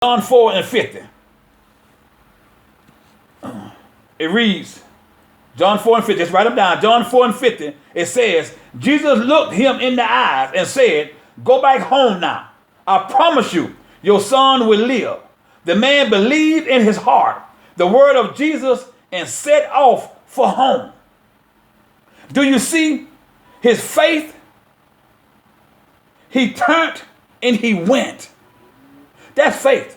John 4:50. It reads, John 4:50, just write them down. John 4:50, it says, Jesus looked him in the eyes and said, go back home now. I promise you, your son will live. The man believed in his heart the word of Jesus and set off for home. Do you see his faith? He turned and he went. That's faith.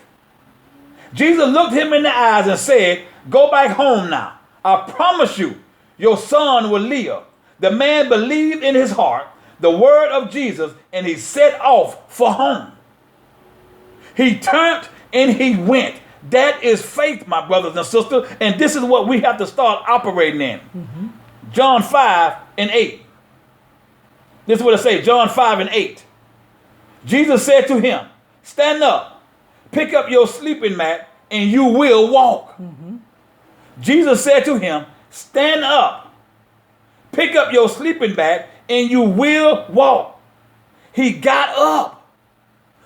Jesus looked him in the eyes and said, go back home now. I promise you, your son will live. The man believed in his heart the word of Jesus and he set off for home. He turned and he went. That is faith, my brothers and sisters. And this is what we have to start operating in. Mm-hmm. John 5:8. This is what it says, John 5:8. Jesus said to him, stand up, pick up your sleeping mat, and you will walk. Mm-hmm. Jesus said to him, stand up, pick up your sleeping bag, and you will walk. He got up.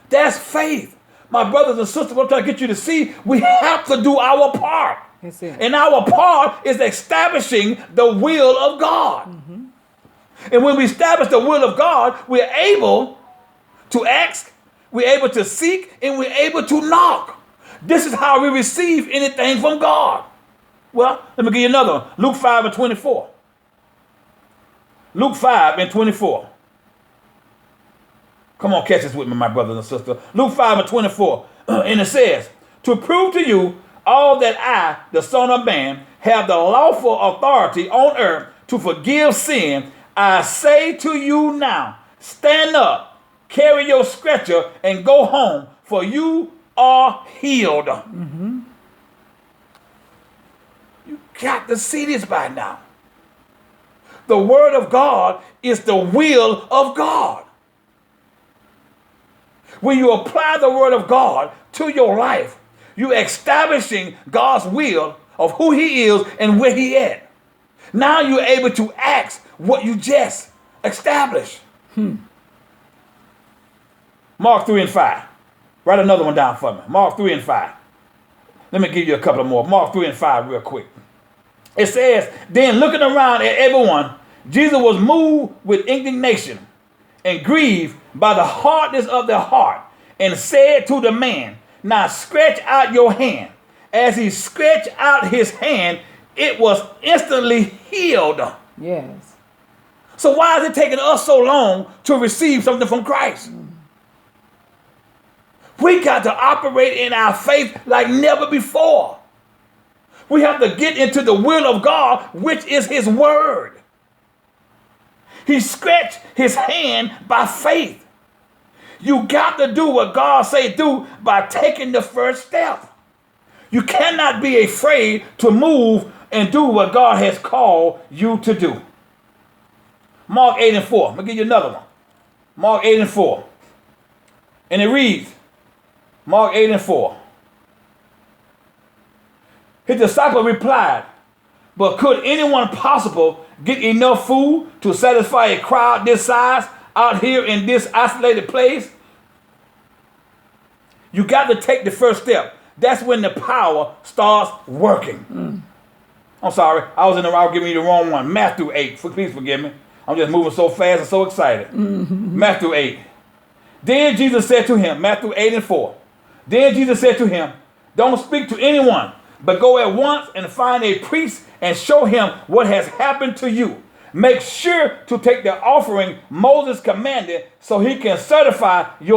That's faith. My brothers and sisters, what I'm trying to get you to see, we have to do our part. That's it. And our part is establishing the will of God. Mm-hmm. And when we establish the will of God, we're able to ask, we're able to seek, and we're able to knock. This is how we receive anything from God. Well, let me give you another one. Luke 5:24. Luke 5:24. Come on, catch this with me, my brothers and sisters. Luke 5:24. And it says, to prove to you all that I, the Son of Man, have the lawful authority on earth to forgive sin, I say to you now, stand up, carry your stretcher, and go home, for you are healed. Mm-hmm. You got to see this by now. The word of God is the will of God. When you apply the word of God to your life, you're establishing God's will of who he is and where he at. Now you're able to ask what you just established. Mark 3:5. Write another one down for me. Mark 3:5. Let me give you a couple more. Mark 3:5 real quick. It says, then looking around at everyone, Jesus was moved with indignation and grieved by the hardness of their heart, and said to the man, now stretch out your hand. As he stretched out his hand, it was instantly healed. Yes. So why is it taking us so long to receive something from Christ? We got to operate in our faith like never before. We have to get into the will of God, which is his word. He stretched his hand by faith. You got to do what God say do by taking the first step. You cannot be afraid to move and do what God has called you to do. Mark 8:4. I'm going to give you another one. Mark 8:4. And it reads, Mark 8:4. His disciple replied, but could anyone possible get enough food to satisfy a crowd this size out here in this isolated place? You got to take the first step. That's when the power starts working. I'm sorry. I was giving you the wrong one. Matthew 8. Please forgive me. I'm just moving so fast and so excited. Mm-hmm. Matthew 8. Then Jesus said to him, Matthew 8:4. Then Jesus said to him, don't speak to anyone, but go at once and find a priest and show him what has happened to you. Make sure to take the offering Moses commanded so he can certify your